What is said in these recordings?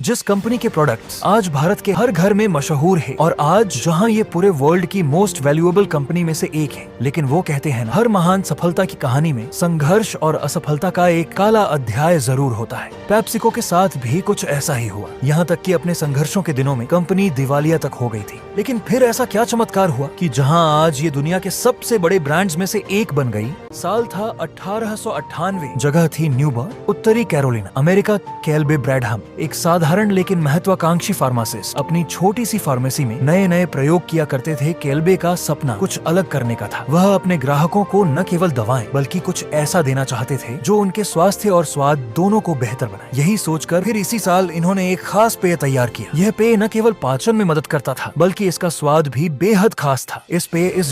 जिस कंपनी के प्रोडक्ट्स आज भारत के हर घर में मशहूर है और आज जहां ये पूरे वर्ल्ड की मोस्ट वैल्यूएबल कंपनी में से एक है, लेकिन वो कहते हैं ना, हर महान सफलता की कहानी में संघर्ष और असफलता का एक काला अध्याय जरूर होता है। पेप्सिको के साथ भी कुछ ऐसा ही हुआ। यहाँ तक कि अपने संघर्षों के दिनों में कंपनी दिवालिया तक हो गई थी। लेकिन फिर ऐसा क्या चमत्कार हुआ कि जहाँ आज ये दुनिया के सबसे बड़े ब्रांड्स में से एक बन गई। साल था 1898, जगह थी न्यूबर्न, उत्तरी कैरोलिना, अमेरिका। केल्बे ब्रैडहम, एक साधारण लेकिन महत्वाकांक्षी फार्मासिस्ट, अपनी छोटी सी फार्मेसी में नए नए प्रयोग किया करते थे। केल्बे का सपना कुछ अलग करने का था। वह अपने ग्राहकों को न केवल दवाएं बल्कि कुछ ऐसा देना चाहते थे जो उनके स्वास्थ्य और स्वाद दोनों को बेहतर बनाए। यही सोचकर फिर इसी साल इन्होंने एक खास पेय तैयार किया। यह पेय न केवल पाचन में मदद करता था बल्कि इसका स्वाद भी बेहद खास था। इस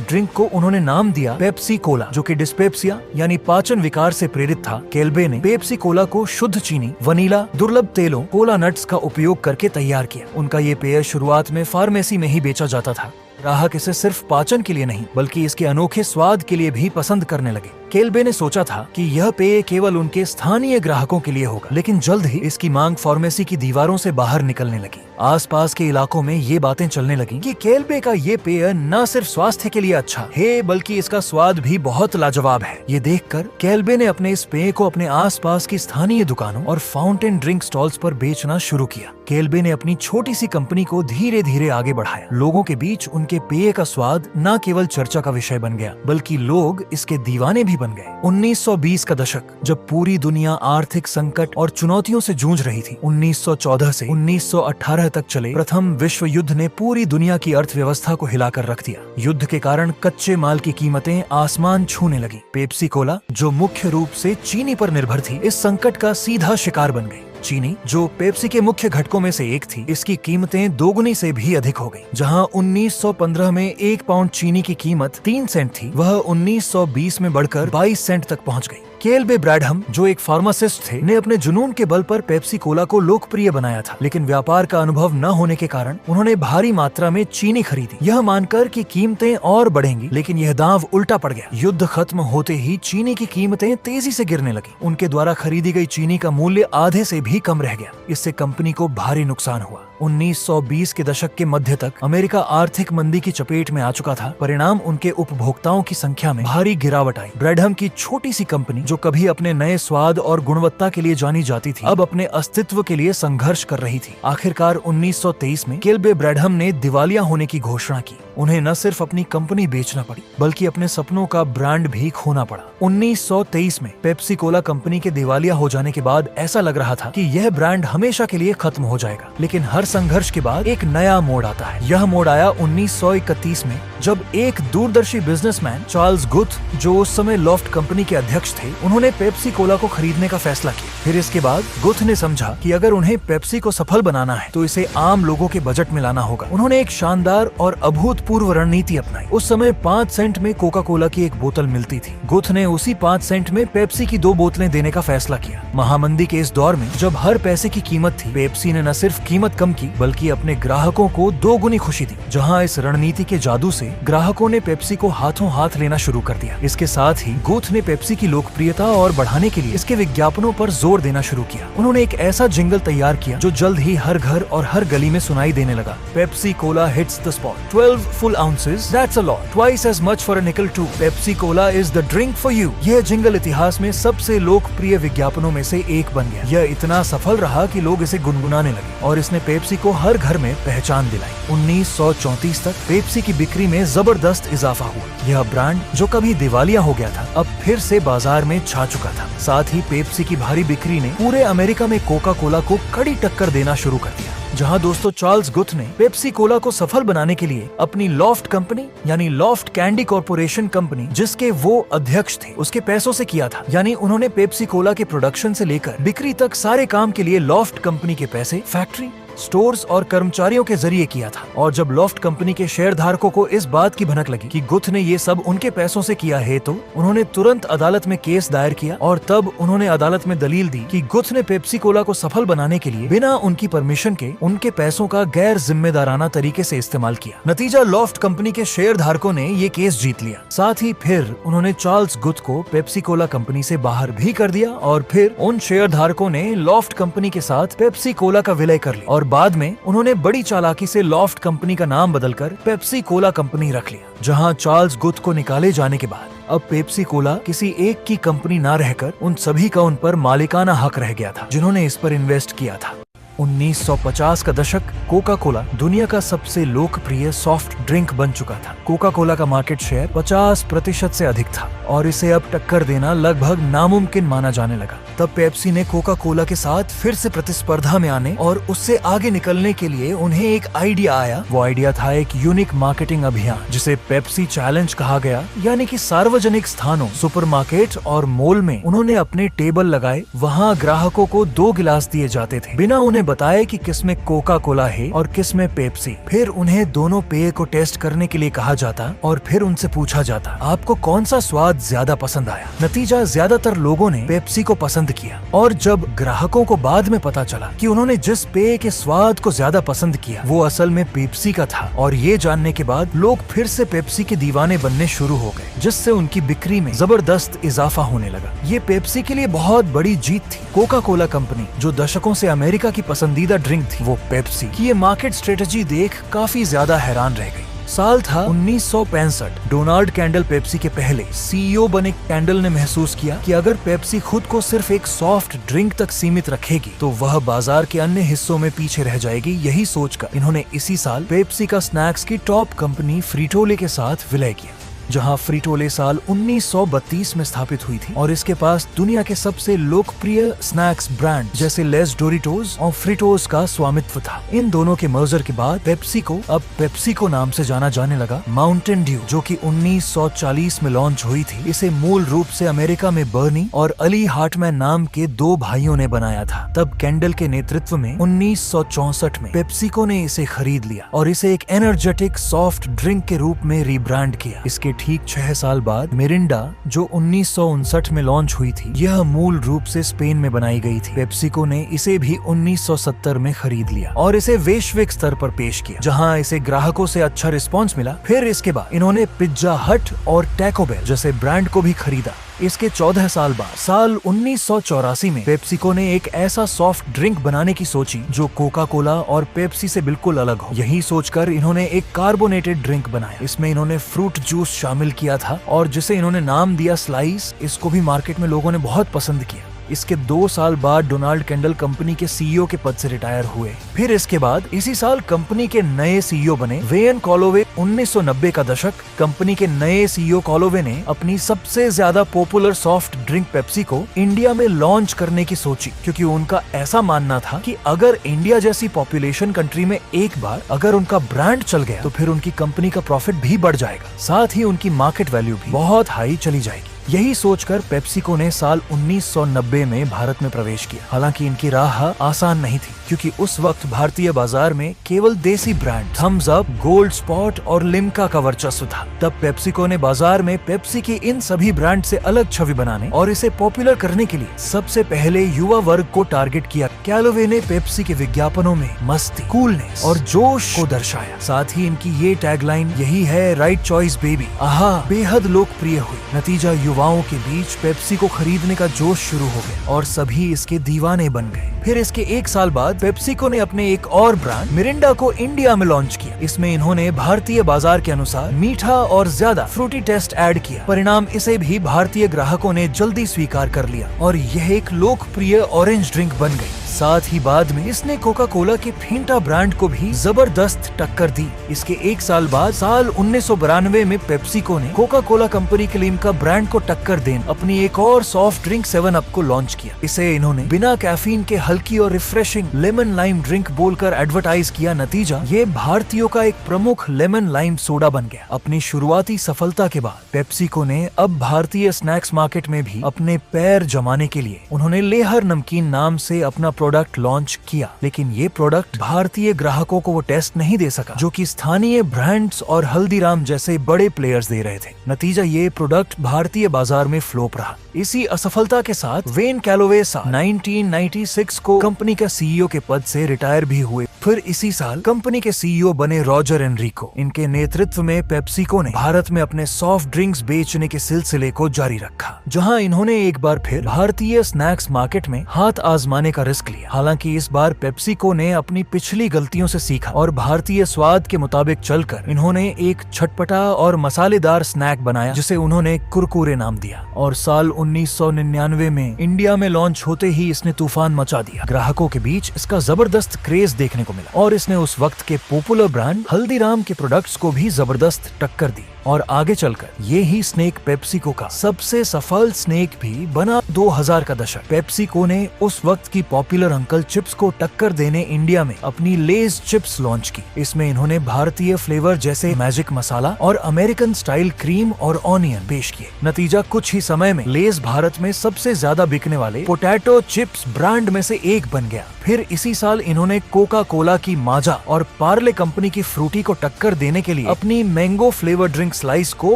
ड्रिंक को उन्होंने नाम दिया पेप्सी कोला, जो कि डिस्पेप्सिया यानी पाचन विकार से प्रेरित था। केल्बे ने पेप्सी कोला को शुद्ध चीनी, वनीला, दुर्लभ तेलों, कोला नट्स का उपयोग करके तैयार किया। उनका ये पेय शुरुआत में फार्मेसी में ही बेचा जाता था। ग्राहक इसे सिर्फ पाचन के लिए नहीं बल्कि इसके अनोखे स्वाद के लिए भी पसंद करने लगे। केल्बे ने सोचा था कि यह पेय केवल उनके स्थानीय ग्राहकों के लिए होगा, लेकिन जल्द ही इसकी मांग फार्मेसी की दीवारों से बाहर निकलने लगी। आसपास के इलाकों में ये बातें चलने लगी कि केल्बे का ये पेय न सिर्फ स्वास्थ्य के लिए अच्छा है बल्कि इसका स्वाद भी बहुत लाजवाब है। ये देखकर केल्बे ने अपने इस पेय को अपने आसपास की स्थानीय दुकानों और फाउंटेन ड्रिंक स्टॉल्स पर बेचना शुरू किया। केल्बे ने अपनी छोटी सी कंपनी को धीरे धीरे आगे बढ़ाया। लोगों के बीच उनके पेय का स्वाद न केवल चर्चा का विषय बन गया बल्कि लोग इसके दीवाने भी बन गए। 1920 का दशक, जब पूरी दुनिया आर्थिक संकट और चुनौतियों से जूझ रही थी। 1914 से 1918 तक चले प्रथम विश्व युद्ध ने पूरी दुनिया की अर्थव्यवस्था को हिलाकर रख दिया। युद्ध के कारण कच्चे माल की कीमतें आसमान छूने लगी। पेप्सी कोला, जो मुख्य रूप से चीनी पर निर्भर थी, इस संकट का सीधा शिकार बन गई। चीनी, जो पेप्सी के मुख्य घटकों में से एक थी, इसकी कीमतें दोगुनी से भी अधिक हो गई। जहां 1915 में 1 पाउंड चीनी की कीमत 3 सेंट थी, वह 1920 में बढ़कर 22 सेंट तक पहुंच गई। केल्बे ब्रैडहम, जो एक फार्मासिस्ट थे, ने अपने जुनून के बल पर पेप्सी कोला को लोकप्रिय बनाया था। लेकिन व्यापार का अनुभव न होने के कारण उन्होंने भारी मात्रा में चीनी खरीदी, यह मानकर कि कीमतें और बढ़ेंगी। लेकिन यह दांव उल्टा पड़ गया। युद्ध खत्म होते ही चीनी की कीमतें तेजी से गिरने लगी। उनके द्वारा खरीदी गई चीनी का मूल्य आधे से भी कम रह गया। इससे कंपनी को भारी नुकसान हुआ। 1920 के दशक के मध्य तक अमेरिका आर्थिक मंदी की चपेट में आ चुका था। परिणाम, उनके उपभोक्ताओं की संख्या में भारी गिरावट आई। ब्रैडहम की छोटी सी कंपनी, जो कभी अपने नए स्वाद और गुणवत्ता के लिए जानी जाती थी, अब अपने अस्तित्व के लिए संघर्ष कर रही थी। आखिरकार 1923 में केल्बे ब्रैडहम ने दिवालिया होने की घोषणा की। उन्हें न सिर्फ अपनी कंपनी बेचना पड़ी बल्कि अपने सपनों का ब्रांड भी खोना पड़ा। 1923 में पेप्सी कोला कंपनी के दिवालिया हो जाने के बाद ऐसा लग रहा था कि यह ब्रांड हमेशा के लिए खत्म हो जाएगा। लेकिन हर संघर्ष के बाद एक नया मोड़ आता है। यह मोड़ आया 1931 में, जब एक दूरदर्शी बिजनेसमैन चार्ल्स गुथ, जो उस समय लॉफ्ट कंपनी के अध्यक्ष थे, उन्होंने पेप्सी कोला को खरीदने का फैसला किया। फिर इसके बाद गुथ ने समझा कि अगर उन्हें पेप्सी को सफल बनाना है तो इसे आम लोगों के बजट में लाना होगा। उन्होंने एक शानदार और अभूतपूर्व रणनीति अपनाई। उस समय 5 सेंट में कोका कोला की एक बोतल मिलती थी। गुथ ने उसी 5 सेंट में पेप्सी की 2 बोतलें देने का फैसला किया। महामंदी के इस दौर में जब हर पैसे की कीमत थी, पेप्सी ने न सिर्फ कीमत कम की बल्कि अपने ग्राहकों को 2 गुनी खुशी दी। जहां इस रणनीति के जादू से ग्राहकों ने पेप्सी को हाथों हाथ लेना शुरू कर दिया। इसके साथ ही गुथ ने पेप्सी की लोकप्रियता और बढ़ाने के लिए इसके विज्ञापनों पर जोर देना शुरू किया। उन्होंने एक ऐसा जिंगल तैयार किया जो जल्द ही हर घर और हर गली में सुनाई देने लगा। Pepsi Cola hits the spot, 12 full ounces, that's a lot, twice as much for a nickel too, Pepsi Cola is the drink for you। यह जिंगल इतिहास में सबसे लोकप्रिय विज्ञापनों में से एक बन गया। यह इतना सफल रहा कि लोग इसे गुनगुनाने लगे और इसने पेप्सी को हर घर में पहचान दिलाई। 1934 तक पेप्सी की बिक्री में जबरदस्त इजाफा हुआ। यह ब्रांड, जो कभी दिवालिया हो गया था, अब फिर से बाजार में छा चुका था। साथ ही पेप्सी की भारी बिक्री ने पूरे अमेरिका में कोका कोला को कड़ी टक्कर देना शुरू कर दिया। जहां दोस्तों चार्ल्स गुथ ने पेप्सी कोला को सफल बनाने के लिए अपनी लॉफ्ट कंपनी यानी लॉफ्ट कैंडी कॉर्पोरेशन कंपनी, जिसके वो अध्यक्ष थे, उसके पैसों से किया था। यानी उन्होंने पेप्सी कोला के प्रोडक्शन से लेकर बिक्री तक सारे काम के लिए लॉफ्ट कंपनी के पैसे, फैक्ट्री स्टोर्स और कर्मचारियों के जरिए किया था। और जब लॉफ्ट कंपनी के शेयर धारकों को इस बात की भनक लगी कि गुथ ने ये सब उनके पैसों से किया है, तो उन्होंने तुरंत अदालत में केस दायर किया और तब उन्होंने अदालत में दलील दी कि गुथ ने पेप्सी कोला को सफल बनाने के लिए बिना उनकी परमिशन के उनके पैसों का गैर जिम्मेदाराना तरीके से इस्तेमाल किया। नतीजा, लॉफ्ट कंपनी के शेयर धारकों ने ये केस जीत लिया। साथ ही फिर उन्होंने चार्ल्स गुथ को पेप्सी कोला कंपनी से बाहर भी कर दिया और फिर उन शेयर धारकों ने लॉफ्ट कंपनी के साथ पेप्सी कोला का विलय कर लिया और बाद में उन्होंने बड़ी चालाकी से लॉफ्ट कंपनी का नाम बदलकर पेप्सी कोला कंपनी रख लिया। जहां चार्ल्स गुथ को निकाले जाने के बाद अब पेप्सी कोला किसी एक की कंपनी ना रहकर उन सभी का उन पर मालिकाना हक रह गया था जिन्होंने इस पर इन्वेस्ट किया था। 1950 का दशक कोका कोला दुनिया का सबसे लोकप्रिय सॉफ्ट ड्रिंक बन चुका था। कोका कोला का मार्केट शेयर 50% से अधिक था और इसे अब टक्कर देना लगभग नामुमकिन माना जाने लगा। तब पेप्सी ने कोका कोला के साथ फिर से प्रतिस्पर्धा में आने और उससे आगे निकलने के लिए उन्हें एक आइडिया आया। वो आइडिया था एक यूनिक मार्केटिंग अभियान जिसे पेप्सी चैलेंज कहा गया, यानी कि सार्वजनिक स्थानों, सुपरमार्केट और मॉल में उन्होंने अपने टेबल लगाए। वहाँ ग्राहकों को 2 गिलास दिए जाते थे बिना उन्हें बताए कि किसमें कोका कोला है और किसमें पेप्सी। फिर उन्हें दोनों पेय को टेस्ट करने के लिए कहा जाता और फिर उनसे पूछा जाता आपको कौन सा स्वाद ज्यादा पसंद आया। नतीजा, ज्यादातर लोगों ने पेप्सी को पसंद किया और जब ग्राहकों को बाद में पता चला कि उन्होंने जिस पेय के स्वाद को ज्यादा पसंद किया वो असल में पेप्सी का था, और ये जानने के बाद लोग फिर से पेप्सी के दीवाने बनने शुरू हो गए, जिससे उनकी बिक्री में जबरदस्त इजाफा होने लगा। ये पेप्सी के लिए बहुत बड़ी जीत थी। कोका कोला कंपनी, जो दशकों से अमेरिका की पसंदीदा ड्रिंक थी, वो पेप्सी की ये मार्केट स्ट्रेटेजी देख काफी ज्यादा हैरान रह गई। साल था 1965। डोनाल्ड कैंडल पेप्सी के पहले सीईओ बने कैंडल ने महसूस किया कि अगर पेप्सी खुद को सिर्फ एक सॉफ्ट ड्रिंक तक सीमित रखेगी तो वह बाजार के अन्य हिस्सों में पीछे रह जाएगी। यही सोचकर इन्होंने इसी साल पेप्सी का स्नैक्स की टॉप कंपनी फ्रीटोले के साथ विलय किया, जहां फ्रीटोले साल 1932 में स्थापित हुई थी और इसके पास दुनिया के सबसे लोकप्रिय स्नैक्स ब्रांड जैसे लेस डोरिटोस और फ्रिटोस का स्वामित्व था। इन दोनों के मर्जर के बाद पेप्सी को अब पेप्सिको नाम से जाना जाने लगा। माउंटेन ड्यू, जो कि 1940 में लॉन्च हुई थी, इसे मूल रूप से अमेरिका में बर्नी और अली हार्टमैन नाम के 2 भाइयों ने बनाया था। तब कैंडल के नेतृत्व में 1964 में पेप्सिको ने इसे खरीद लिया और इसे एक एनर्जेटिक सॉफ्ट ड्रिंक के रूप में रीब्रांड किया। इसके ठीक 6 साल बाद मिरिंडा, जो 1959 में लॉन्च हुई थी, यह मूल रूप से स्पेन में बनाई गई थी। पेप्सिको ने इसे भी 1970 में खरीद लिया और इसे वैश्विक स्तर पर पेश किया, जहां इसे ग्राहकों से अच्छा रिस्पांस मिला। फिर इसके बाद इन्होंने पिज्जा हट और टैको बेल जैसे ब्रांड को भी खरीदा। इसके 14 साल बाद साल 1984 में पेप्सिको ने एक ऐसा सॉफ्ट ड्रिंक बनाने की सोची जो कोका कोला और पेप्सी से बिल्कुल अलग हो। यही सोचकर इन्होंने एक कार्बोनेटेड ड्रिंक बनाया। इसमें इन्होंने फ्रूट जूस शामिल किया था और जिसे इन्होंने नाम दिया स्लाइस। इसको भी मार्केट में लोगों ने बहुत पसंद किया। इसके 2 साल बाद डोनाल्ड कैंडल कंपनी के सीईओ के पद से रिटायर हुए। फिर इसके बाद इसी साल कंपनी के नए सीईओ बने वेन कॉलोवे। 1990 का दशक, कंपनी के नए सीईओ कॉलोवे ने अपनी सबसे ज्यादा पॉपुलर सॉफ्ट ड्रिंक पेप्सी को इंडिया में लॉन्च करने की सोची, क्योंकि उनका ऐसा मानना था कि अगर इंडिया जैसी पॉपुलेशन कंट्री में एक बार अगर उनका ब्रांड चल गया तो फिर उनकी कंपनी का प्रॉफिट भी बढ़ जाएगा, साथ ही उनकी मार्केट वैल्यू भी बहुत हाई चली जाएगी। यही सोचकर पेप्सिको ने साल 1990 में भारत में प्रवेश किया। हालांकि इनकी राह आसान नहीं थी, क्योंकि उस वक्त भारतीय बाजार में केवल देसी brand Thums Up, Gold Spot और लिम्का का वर्चस्व था। तब पेप्सिको ने बाजार में पेप्सी की इन सभी ब्रांड से अलग छवि बनाने और इसे पॉपुलर करने के लिए सबसे पहले युवा वर्ग को टारगेट किया। कैलोवे ने पेप्सी के विज्ञापनों में मस्ती, कूलनेस और जोश को दर्शाया। साथ ही इनकी ये टैगलाइन यही है, राइट चॉइस बेबी, आहा, बेहद लोकप्रिय हुई। नतीजा, युवाओं के बीच पेप्सी को खरीदने का जोश शुरू हो गया और सभी इसके दीवाने बन गए। फिर इसके 1 साल बाद पेप्सिको ने अपने एक और ब्रांड मिरिंडा को इंडिया में लॉन्च किया। इसमें इन्होंने भारतीय बाजार के अनुसार मीठा और ज्यादा फ्रूटी टेस्ट ऐड किया। परिणाम, इसे भी भारतीय ग्राहकों ने जल्दी स्वीकार कर लिया और यह एक लोकप्रिय ऑरेंज ड्रिंक बन गई। साथ ही बाद में इसने कोका कोला के फेंटा ब्रांड को भी जबरदस्त टक्कर दी। इसके 1 साल बाद साल 1992 में पेप्सिको ने कोका कोला कंपनी के लिम्का ब्रांड को टक्कर देने अपनी एक और सॉफ्ट ड्रिंक 7 अप को लॉन्च किया। इसे इन्होंने बिना कैफीन के हल्की और रिफ्रेशिंग लेमन लाइम ड्रिंक बोलकर एडवर्टाइज किया। नतीजा, ये भारतीयों का एक प्रमुख लेमन लाइम सोडा बन गया। अपनी शुरुआती सफलता के बाद पेप्सिको ने अब भारतीय स्नैक्स मार्केट में भी अपने पैर जमाने के लिए उन्होंने लेहर नमकीन नाम से अपना प्रोडक्ट लॉन्च किया, लेकिन ये प्रोडक्ट भारतीय ग्राहकों को वो टेस्ट नहीं दे सका जो कि स्थानीय ब्रांड्स और हल्दीराम जैसे बड़े प्लेयर्स दे रहे थे। नतीजा ये प्रोडक्ट भारतीय बाजार में फ्लॉप रहा। इसी असफलता के साथ वेन कैलोवे साल 1996 को कंपनी का सीईओ के पद से रिटायर भी हुए। फिर इसी साल कंपनी के सीईओ बने रॉजर एनरिको। इनके नेतृत्व में पेप्सिको ने भारत में अपने सॉफ्ट ड्रिंक्स बेचने के सिलसिले को जारी रखा, जहां इन्होंने एक बार फिर भारतीय स्नैक्स मार्केट में हाथ आजमाने का रिस्क लिया। हालांकि इस बार पेप्सिको ने अपनी पिछली गलतियों से सीखा और भारतीय स्वाद के मुताबिक चलकर इन्होंने एक छटपटा और मसालेदार स्नैक बनाया जिसे उन्होंने कुरकुरे नाम दिया, और साल 1999 में इंडिया में लॉन्च होते ही इसने तूफान मचा दिया। ग्राहकों के बीच इसका जबरदस्त क्रेज देखने को मिला और इसने उस वक्त के पॉपुलर ब्रांड हल्दीराम के प्रोडक्ट्स को भी जबरदस्त टक्कर दी, और आगे चलकर ये ही स्नेक पेप्सिको का सबसे सफल स्नेक भी बना। 2000 का दशक पेप्सिको ने उस वक्त की पॉपुलर अंकल चिप्स को टक्कर देने इंडिया में अपनी लेज चिप्स लॉन्च की। इसमें इन्होंने भारतीय फ्लेवर जैसे मैजिक मसाला और अमेरिकन स्टाइल क्रीम और ऑनियन पेश किए। नतीजा कुछ ही समय में लेज भारत में सबसे ज्यादा बिकने वाले पोटैटो चिप्स ब्रांड में से एक बन गया। फिर इसी साल इन्होंने कोका कोला की माजा और पार्ले कंपनी की फ्रूटी को टक्कर देने के लिए अपनी मैंगो फ्लेवर ड्रिंक स्लाइस को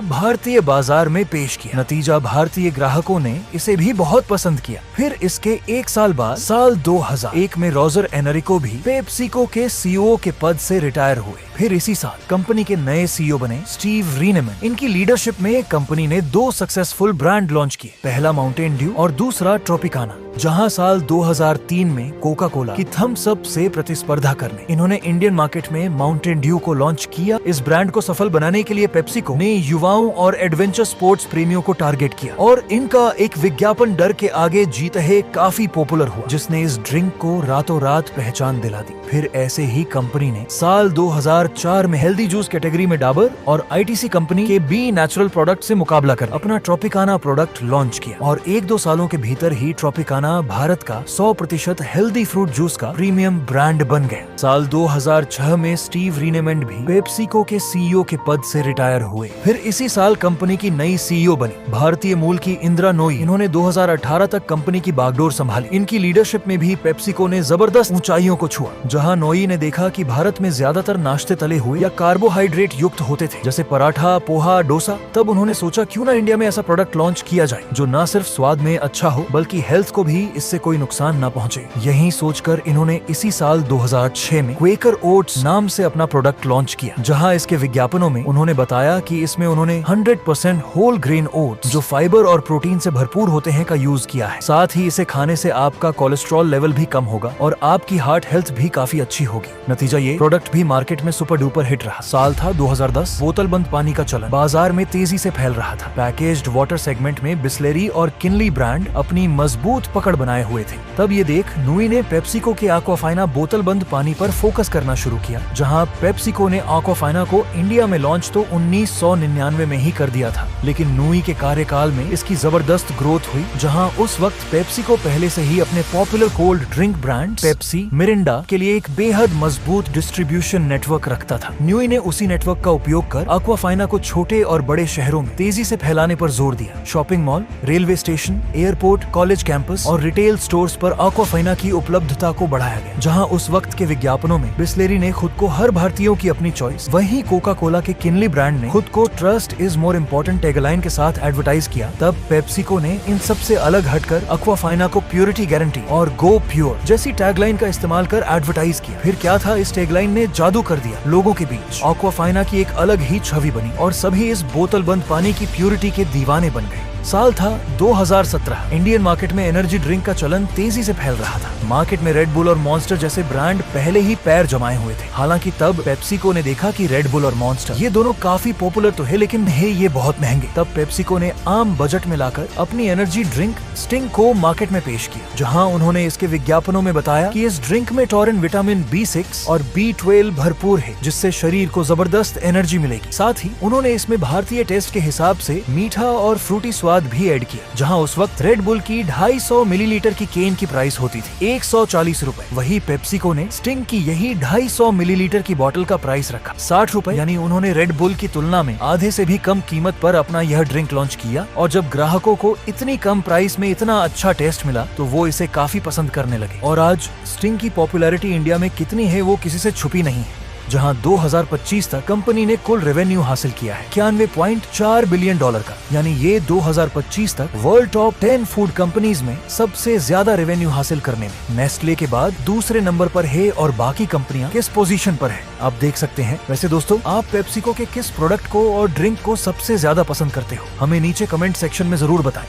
भारतीय बाजार में पेश किया। नतीजा भारतीय ग्राहकों ने इसे भी बहुत पसंद किया। फिर इसके एक साल बाद साल 2001 में रॉजर एनरिको भी पेप्सिको के सीईओ के पद से रिटायर हुए। फिर इसी साल कंपनी के नए सीईओ बने स्टीव रीनेमैन। इनकी लीडरशिप में कंपनी ने 2 सक्सेसफुल ब्रांड लॉन्च किए, पहला माउंटेन ड्यू और दूसरा ट्रॉपिकाना, जहां साल 2003 में कोका कोला की थम्स अप से प्रतिस्पर्धा करने इन्होंने इंडियन मार्केट में माउंटेन ड्यू को लॉन्च किया। इस ब्रांड को सफल बनाने के लिए पेप्सिको ने युवाओं और एडवेंचर स्पोर्ट्स प्रेमियों को टारगेट किया, और इनका एक विज्ञापन डर के आगे जीते है काफी पॉपुलर हुआ, जिसने इस ड्रिंक को रातों रात पहचान दिला दी। फिर ऐसे ही कंपनी ने साल 2004 में हेल्दी जूस कैटेगरी में डाबर और आईटीसी कंपनी के बी नेचुरल प्रोडक्ट से मुकाबला कर अपना ट्रॉपिकाना प्रोडक्ट लॉन्च किया, और 1-2 सालों के भीतर ही ट्रॉपिकाना भारत का 100% हेल्दी फ्रूट जूस का प्रीमियम ब्रांड बन गया। साल 2006 में स्टीव रीनेमैन भी पेप्सिको के सीईओ के पद से रिटायर हुए। फिर इसी साल कंपनी की नई सीईओ बनी भारतीय मूल की इंदिरा नोई। इन्होंने 2018 तक कंपनी की बागडोर संभाली। इनकी लीडरशिप में भी पेप्सिको ने जबरदस्त ऊंचाइयों को छुआ, जहां नोई ने देखा कि भारत में ज्यादातर नाश्ते तले हुए या कार्बोहाइड्रेट युक्त होते थे, जैसे पराठा, पोहा, डोसा। तब उन्होंने सोचा क्यों ना इंडिया में ऐसा प्रोडक्ट लॉन्च किया जाए जो न सिर्फ स्वाद में अच्छा हो बल्कि हेल्थ को भी इससे कोई नुकसान न पहुंचे। यही सोचकर इन्होंने इसी साल 2006 में क्वेकर ओट्स नाम से अपना प्रोडक्ट लॉन्च किया, जहां इसके विज्ञापनों में उन्होंने बताया कि इसमें उन्होंने 100% होल ग्रेन ओट्स जो फाइबर और प्रोटीन से भरपूर होते हैं का यूज किया है। साथ ही इसे खाने से आपका कोलेस्ट्रॉल लेवल भी कम होगा और आपकी हार्ट हेल्थ भी काफी अच्छी होगी। नतीजा ये प्रोडक्ट भी मार्केट में सुपर डुपर हिट रहा। साल था 2010। बोतल बंद पानी का चलन बाजार में तेजी से फैल रहा था। पैकेज्ड वाटर सेगमेंट में बिस्लेरी और किनली ब्रांड अपनी मजबूत पकड़ बनाए हुए थे। तब ये देख नूई ने पेप्सिको के एक्वाफाइना बोतल बंद पानी पर फोकस करना शुरू किया, जहां पेप्सिको ने एक्वाफाइना को इंडिया में लॉन्च तो 1999 में ही कर दिया था, लेकिन नूई के कार्यकाल में इसकी जबरदस्त ग्रोथ हुई, जहां उस वक्त पेप्सिको पहले से ही अपने popular cold drink brand Pepsi, Mirinda के लिए एक बेहद मजबूत डिस्ट्रीब्यूशन नेटवर्क रखता था। न्यूई ने उसी नेटवर्क का उपयोग कर एक्वाफाइना को छोटे और बड़े शहरों में तेजी से फैलाने पर जोर दिया। Shopping mall, railway station, airport, college campus और रिटेल स्टोर्स पर एक्वाफाइना की उपलब्धता को बढ़ाया गया। जहां उस वक्त के विज्ञापनों में बिस्लेरी ने खुद को हर भारतीयों की अपनी चॉइस, वहीं कोका कोला के किनली ब्रांड ने खुद को trust is more important tagline के साथ एडवर्टाइज किया। तब पेप्सिको ने इन सबसे अलग हटकर एक्वाफाइना को प्योरिटी गारंटी और गो प्योर जैसी टैगलाइन का इस्तेमाल कर एडवर्टाइज किया। फिर क्या था, इस टैगलाइन ने जादू कर दिया। लोगों के बीच एक्वाफाइना की एक अलग ही छवि बनी और सभी इस बोतल बंद पानी की प्योरिटी के दीवाने बन गए। साल था 2017। इंडियन मार्केट में एनर्जी ड्रिंक का चलन तेजी से फैल रहा था। मार्केट में रेड बुल और मॉन्स्टर जैसे ब्रांड पहले ही पैर जमाए हुए थे। हालांकि तब पेप्सिको ने देखा कि रेड बुल और मॉन्स्टर ये दोनों काफी पॉपुलर तो है, लेकिन है ये बहुत महंगे। तब पेप्सिको ने आम बजट में लाकर अपनी एनर्जी ड्रिंक स्टिंग को मार्केट में पेश किया, जहां उन्होंने इसके विज्ञापनों में बताया कि इस ड्रिंक में टॉरिन, विटामिन B6 और B12 भरपूर है, जिससे शरीर को जबरदस्त एनर्जी मिलेगी। साथ ही उन्होंने इसमें भारतीय टेस्ट के हिसाब से मीठा और फ्रूटी स्वाद भी ऐड किया। जहां उस वक्त रेड बुल की 250 मिलीलीटर की केन की प्राइस होती थी 140 रुपए, वही पेप्सिको ने स्टिंग की यही 250 मिलीलीटर की बोतल का प्राइस रखा 60 रुपए। यानी उन्होंने रेड बुल की तुलना में आधे से भी कम कीमत पर अपना यह ड्रिंक लॉन्च किया। और जब ग्राहकों को इतनी कम प्राइस में इतना अच्छा टेस्ट मिला तो वो इसे काफी पसंद करने लगे। और आज स्टिंग की पॉपुलैरिटी इंडिया में कितनी है वो किसी से छुपी नहीं है। जहां 2025 तक कंपनी ने कुल रेवेन्यू हासिल किया है 91.4 बिलियन डॉलर का। यानी ये 2025 तक वर्ल्ड टॉप 10 फूड कंपनीज में सबसे ज्यादा रेवेन्यू हासिल करने में नेस्ले के बाद दूसरे नंबर पर है। और बाकी कंपनियां किस पोजीशन पर है आप देख सकते हैं। वैसे दोस्तों, आप पेप्सिको के किस प्रोडक्ट को और ड्रिंक को सबसे ज्यादा पसंद करते हो, हमें नीचे कमेंट सेक्शन में जरूर बताएं।